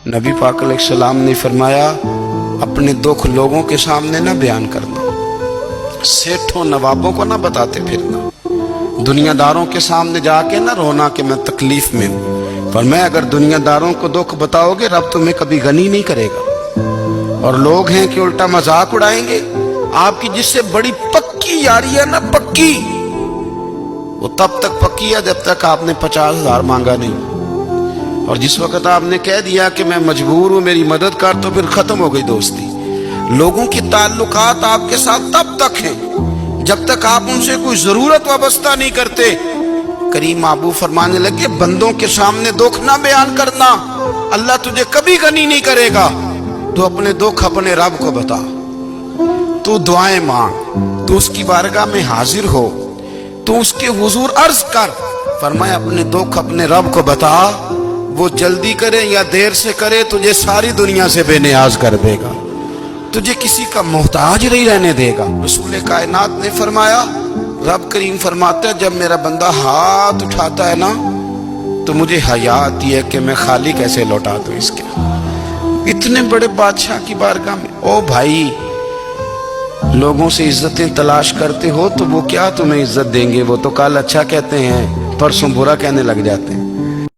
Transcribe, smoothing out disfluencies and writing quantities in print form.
नबी पाक अलैहिस्सलाम ने फरमाया अपने दुख लोगों के सामने ना बयान करना, सेठों नवाबों को ना बताते फिरना, दुनियादारों के सामने जाके ना रोना कि मैं तकलीफ में हूँ। पर मैं अगर दुनियादारों को दुख बताओगे रब तुम्हें कभी गनी नहीं करेगा। और लोग हैं कि उल्टा मजाक उड़ाएंगे आपकी, जिससे बड़ी पक्की यारी है ना, पक्की, वो तब तक पक्की है जब तक आपने 50,000 मांगा नहीं। और जिस वक्त आपने कह दिया कि मैं मजबूर हूं मेरी मदद कर, तो फिर खत्म हो गई दोस्ती। लोगों की ताल्लुकात आपके साथ तब तक हैं जब तक आप उनसे कोई जरूरत वाबस्ता नहीं करते। करीम आबू फरमाने लगे बंदों के सामने दुख ना बयान करना, अल्लाह तुझे कभी गनी नहीं करेगा। तू अपने दुख अपने रब को बता, तू दुआएं मांग, तू उसकी बारगाह में हाजिर हो, तू उसके हुजूर अर्ज कर। फरमाया अपने दुख अपने रब को बता, वो जल्दी करे या देर से करे तुझे सारी दुनिया से बेनियाज कर देगा, तुझे किसी का मोहताज नहीं रहने देगा। रसूल कायनात ने फरमाया, रब करीम फरमाता है जब मेरा बंदा हाथ उठाता है ना तो मुझे हया आती है कि मैं खाली कैसे लौटा दूं इसके। इतने बड़े बादशाह की बारगाह में ओ भाई, लोगों से इज्जतें तलाश करते हो तो वो क्या तुम्हें इज्जत देंगे? वो तो कल अच्छा कहते हैं परसों बुरा कहने लग जाते हैं।